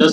10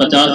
50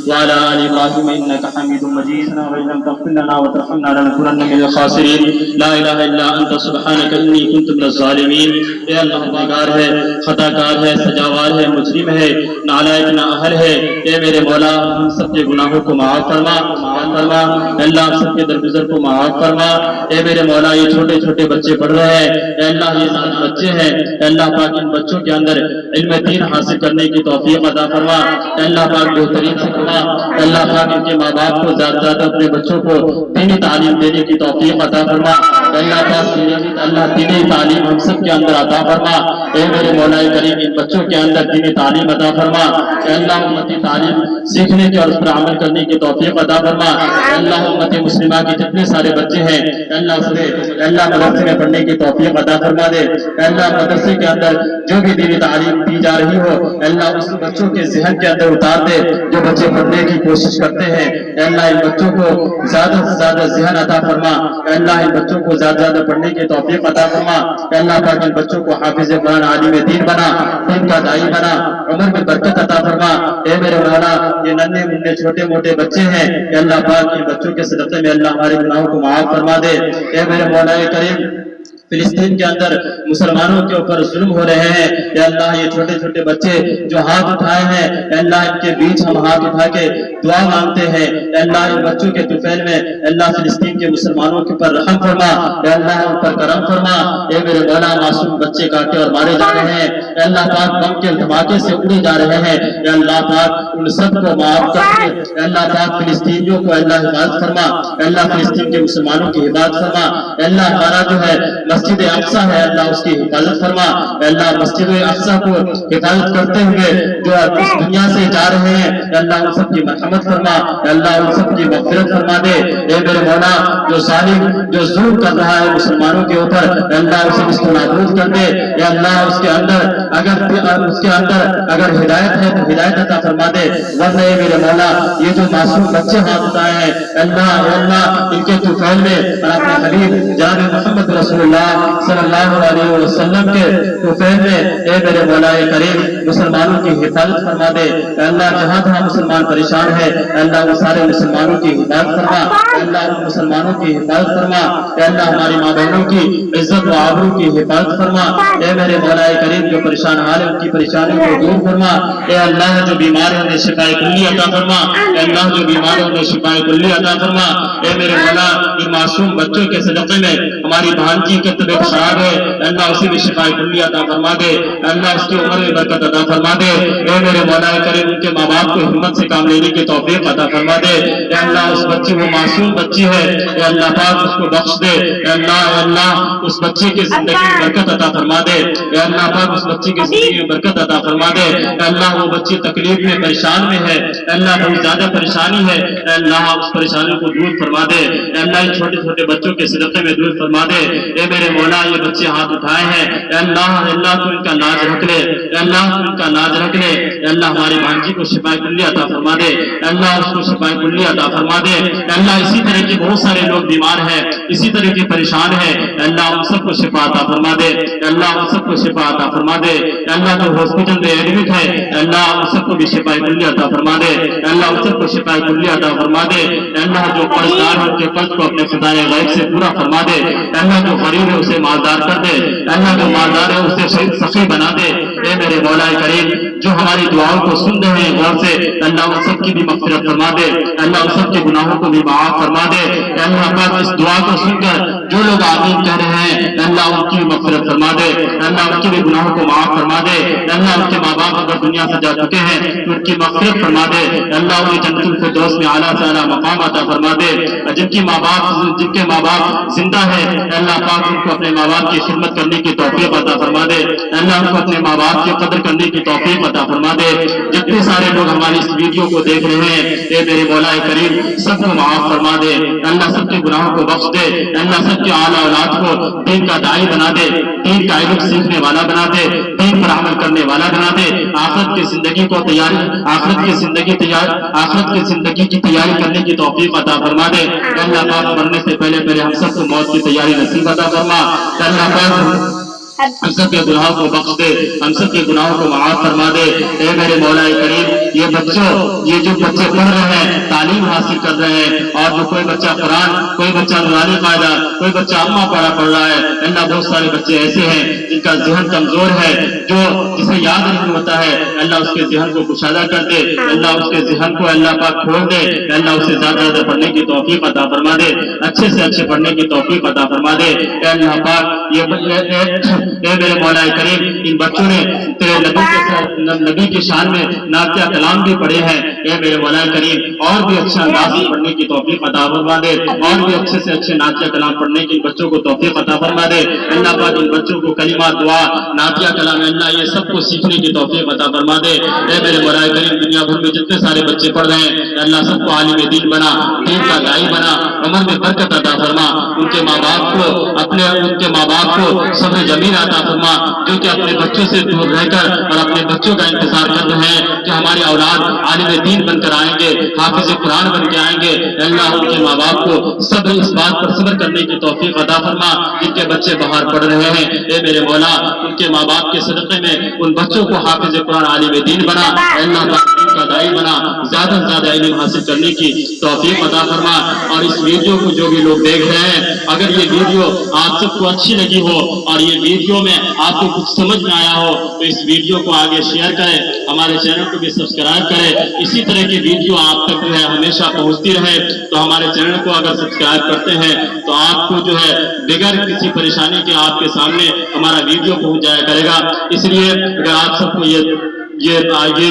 وعلى آل إبراهيم إنك حميد مجيد وإن لم تغفر لنا وترحمنا لنكونن من الخاسرين لا إله إلا أنت سبحانك إني كنت من الظالمين اے اللہ گنہگار ہے خطا کار ہے سجاوار ہے مجرم ہے نالائق نااہل ہے اے میرے مولا ہم سب کے گناہوں کو معاف فرما اللہ ہم سب کے درگزر کو معاف فرما اے میرے مولا یہ چھوٹے چھوٹے بچے پڑھ رہے ہیں اے اللہ یہ 7 بچے ہیں اے اللہ پاک ان بچوں کے اندر علم دین حاصل کرنے کی توفیق عطا فرما اے اللہ پاک بہترین سے فرما اے اللہ پاک ان کے ماں باپ کو زیادہ زیادہ اپنے بچوں کو دینی تعلیم دینے کی توفیق عطا فرما اے اللہ پاک اللہ دینی تعلیم ہم سب کے اندر عطا فرما اے میرے مولا کریم ان بچوں کے اندر دینی تعلیم عطا فرما اے اللہ امتی تعلیم سیکھنے کی اور اس پر عمل کرنے کی توفیق عطا فرما اے اللہ امت مسلمہ کے جتنے سارے بچے ہیں اے اللہ مدرسے میں پڑھنے کی توفیق عطا فرما دے اے اللہ مدرسے کے اندر جو بھی دینی تعلیم دی جا رہی ہو اے اللہ اس بچوں کے ذہن کے اندر اتار دے جو بچے پڑھنے کی کوشش کرتے ہیں اے اللہ ان بچوں کو زیادہ سے زیادہ ذہن عطا فرما اے اللہ ان بچوں کو زیادہ زیادہ پڑھنے کی توفیق عطا فرما اے اللہ پاک ان بچوں کو حافظ قرآن عالم دین بنا دین کا داعی بنا عمر میں برکت عطا فرما اے میرے مولا یہ ننھے منھے چھوٹے موٹے بچے ہیں اے اللہ پاک ان بچوں کے صدقے میں اللہ ہمارے گناہوں کو معاف فرما دے اے میرے مولا کریم فلسطین کے اندر مسلمانوں کے اوپر ظلم ہو رہے ہیں اے اللہ یہ چھوٹے چھوٹے بچے جو ہاتھ اٹھائے ہیں اے اللہ ان کے بیچ ہم ہاتھ اٹھا کے دعا مانگتے ہیں اے اللہ ان بچوں کے طفیل میں اے اللہ فلسطین کے مسلمانوں کے اوپر رحم فرما اے اللہ ان پر کرم فرما اے میرے مولا معصوم بچے کاٹے اور مارے جا رہے ہیں اے اللہ پاک بم کے دھماکے سے اڑے جا رہے ہیں اے اللہ پاک ان سب کو معاف کر دے اے اللہ پاک فلسطینیوں کو اے اللہ حفاظت فرما اے اللہ فلسطین کے مسلمانوں کی حفاظت فرما اے اللہ ہمارا جو ہے مسجد اقصی ہے اللہ اس کی حفاظت فرما اے اللہ مسجد اقصی کو حفاظت کرتے ہوئے جو اس دنیا سے جا رہے ہیں اے اللہ ان سب کی مرحمت فرما اے اللہ ان سب کی مغفرت فرما دے اے میرے مولا جو ظالم جو ظلم کر رہا ہے مسلمانوں کے اوپر اے اللہ اسے اس کو نابود کر دے اے اللہ اس کے اندر اگر ہدایت ہے تو ہدایت عطا فرما دے ورنہ اے میرے مولا یہ جو معصوم بچے ہاتھ اٹھائے ہیں اے اللہ ان کے طفیل میں اپنے حبیب جناب محمد رسول اللہ صلی اللہ علیہ وسلم کے طفیل میں اے میرے مولا کریم مسلمانوں کی حفاظت فرما دے اے اللہ جہاں جہاں مسلمان پریشان ہے اے اللہ وہ سارے مسلمانوں کی حفاظت فرما اے اللہ مسلمانوں کی حفاظت فرما اے اللہ ہماری ماں بہنوں کی عزت و آبرو کی حفاظت فرما اے میرے مولا کریم جو پریشان حال ہے ان کی پریشانیوں کو دور فرما اے اللہ جو بیمار ہیں انہیں شفاء کلی عطا فرما اے اللہ جو بیمار ہیں انہیں شفاء کلی عطا فرما اے میرے مولا ان معصوم بچوں کے صدقے میں ہماری بھانجی کی طبیعت خراب ہے اللہ اسی میں شفاء کلی عطا فرما دے اللہ اس کی عمر میں برکت عطا فرما دے اے میرے مولا کریم ان کے ماں باپ کو ہمت سے کام لینے کی توفیق عطا فرما دے اے اللہ اس بچے وہ معصوم بچی ہے اے اللہ پاک اس کو بخش دے اے اللہ اس بچے کی زندگی میں برکت عطا فرما دے اے اللہ پاک اس بچے کی زندگی میں برکت عطا فرما دے اے اللہ وہ بچی تکلیف میں پریشان میں ہے اے اللہ بہت زیادہ پریشانی ہے اے اللہ اس پریشانی کو دور فرما دے اے اللہ ان چھوٹے چھوٹے بچوں کے صدقے میں دور فرما دے اے میرے مولا یہ بچے ہاتھ اٹھائے ہیں اے اللہ تو ان کا لاج رکھ لے اے اللہ تو ان کا لاج رکھ لے اے اللہ ہماری بھانجی کو شفاء کلی عطا فرما دے اے اللہ اس کو شفاء کلی عطا فرما دے اے اللہ اسی طرح کے بہت سارے لوگ بیمار ہیں اسی طرح کے پریشان ہیں اے اللہ ان سب کو شفاء عطا فرما دے اے اللہ ان سب کو شفاء عطا فرما دے اے اللہ جو ہاسپٹل میں ایڈمٹ ہے اے اللہ ان سب کو بھی شفاء کلی عطا فرما دے اے اللہ ان سب کو شفاء کلی عطا فرما دے اے اللہ جو قرض دار ہے ان کے قرض کو اپنے خزانہ غیب سے پورا فرما دے اے اللہ جو غریب ہے اسے مالدار کر دے اے اللہ جو مالدار ہے اسے سخی بنا دے اے میرے مولا کریم جو ہماری دعاؤں کو سن رہے ہیں غور سے اللہ ان سب کی بھی مغفرت فرما دے اللہ ان سب کے گناہوں کو بھی معاف فرما دے اللہ پاک اس دعا کو سن کر جو لوگ آمین کہہ رہے ہیں اللہ ان کی بھی مغفرت فرما دے اللہ ان کے بھی گناہوں کو معاف فرما دے اللہ ان کے ماں باپ اگر دنیا سے جا چکے ہیں تو ان کی مغفرت فرما دے اللہ انہیں جنت الفردوس میں اعلیٰ سے اعلیٰ مقام عطا فرما دے جن کے ماں باپ زندہ ہے اللہ پاک ان کو اپنے ماں باپ کی خدمت کرنے کی توفیق عطا فرما دے اللہ ان کو اپنے ماں باپ کی قدر کرنے کی توفیق عطا فرما دے جتنے سارے لوگ ہماری اس ویڈیو کو دیکھ رہے ہیں اے میرے مولا کریم سب کو معاف فرما دے اللہ سب کے گناہوں کو بخش دے اللہ سب کے اعلیٰ اولاد کو دین کا داعی بنا دے دین کا علم سیکھنے والا بنا دے دین پر عمل کرنے والا بنا دے آخرت کی زندگی کی تیاری کرنے کی توفیق عطا فرما دے اللہ پاک مرنے سے پہلے ہم سب کو موت کی تیاری نصیب عطا فرما اللہ پاک ہم سب کے گناہوں کو بخش دے، ہم سب کے گناہوں کو معاف فرما دے۔ اے میرے مولا کریم، یہ جو بچے پڑھ رہے ہیں، تعلیم حاصل کر رہے ہیں، اور جو کوئی بچہ قرآن، کوئی بچہ نورانی قاعدہ، کوئی بچہ اما پڑھا پڑھ رہا ہے، اللہ بہت سارے بچے ایسے ہیں جن کا ذہن کمزور ہے، جسے یاد نہیں ہوتا ہے، اللہ اس کے ذہن کو کشادہ کر دے، اللہ اس کے ذہن کو اللہ پاک کھول دے، اللہ اسے زیادہ زیادہ پڑھنے کی توفیق عطا فرما دے، اچھے سے اچھے پڑھنے کی توفیق عطا فرما دے۔ اے اللہ پاک، اے میرے مولا کریم، ان بچوں نے تیرے نبی کی شان میں نعتیہ کلام بھی پڑھے ہیں، اے میرے مولا کریم اور بھی اچھا انداز سے پڑھنے کی توفیق عطا فرما دے، اور بھی اچھے سے اچھے نعتیہ کلام پڑھنے کی بچوں کو توفیق عطا فرما دے۔ اللہ پاک ان بچوں کو کلمہ، دعا، نعتیہ کلام، اللہ یہ سب کو سیکھنے کی توفیق عطا فرما دے۔ اے میرے مولا کریم، دنیا بھر میں جتنے سارے بچے پڑھ رہے ہیں، اللہ سب کو عالم دین بنا، دین کا داعی بنا، عمر میں برکت عطا فرما، ان کے ماں باپ کو صبر جمیل عطا فرما، جو کہ اپنے بچوں سے دور رہ کر اور اپنے بچوں کا انتظار کر رہے ہیں کہ ہماری اولاد عالم دین بن کر آئیں گے، حافظ قرآن بن کے آئیں گے۔ اللہ ان کے ماں باپ کو اس بات پر صبر کرنے کی توفیق عطا فرما جن کے بچے باہر پڑھ رہے ہیں۔ اے میرے مولا، ان کے ماں باپ کے صدقے میں ان بچوں کو حافظ قرآن، عالم دین بنا، اللہ دین کا داعی بنا، زیادہ سے زیادہ علم حاصل کرنے کی توفیق عطا فرما۔ اور اس ویڈیو کو جو بھی لوگ دیکھ رہے ہیں، اگر یہ ویڈیو آپ سب کو اچھی لگی ہو اور یہ ویڈیو میں آپ کو کچھ سمجھ میں آیا ہو تو اس ویڈیو کو آگے شیئر کریں، ہمارے چینل کو بھی سبسکرائب کریں۔ اسی طرح کی ویڈیو آپ تک جو ہے ہمیشہ پہنچتی رہے، تو ہمارے چینل کو اگر سبسکرائب کرتے ہیں تو آپ کو جو ہے بغیر کسی پریشانی کے آپ کے سامنے ہمارا ویڈیو پہنچ جایا کرے گا۔ اس لیے اگر آپ سب کو یہ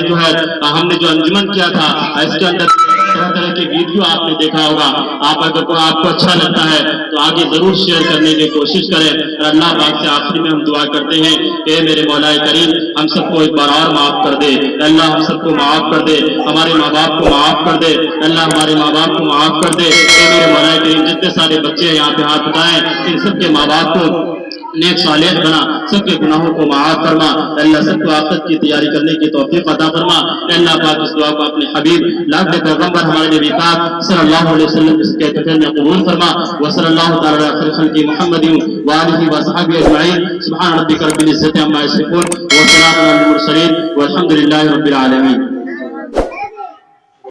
جو ہے ہم نے جو انجمن کیا تھا، اس کے اندر طرح طرح کی ویڈیو آپ نے دیکھا ہوگا، اگر آپ کو اچھا لگتا ہے تو آگے ضرور شیئر کرنے کی کوشش کریں۔ اور اللہ پاک سے آخری میں ہم دعا کرتے ہیں کہ میرے مولا کریم ہم سب کو ایک بار اور معاف کر دے، اللہ ہم سب کو معاف کر دے، ہمارے ماں باپ کو معاف کر دے، اللہ ہمارے ماں باپ کو معاف کر دے۔ اے میرے مولا کریم، جتنے سارے بچے یہاں پہ ہاتھ اٹھائیں، ان سب کے ماں باپ کو نیک صالح بنا، سب کے گناہوں کو معاف فرما، اللہ سب کو آخرت کی تیاری کرنے کی توفیق عطا فرما۔ اللہ پاک اس دعا کو اپنے حبیب لاکھ پیغمبر ہمارے نبی پاک صلی اللہ علیہ وسلم کے کفن میں قبول فرما۔ وصلی اللہ تعالی علی خیر خلق محمد وآلہ وصحبہ اجمعین۔ سبحان ربک رب العزۃ عما یصفون وسلام علی المرسلین والحمد للہ رب العالمین۔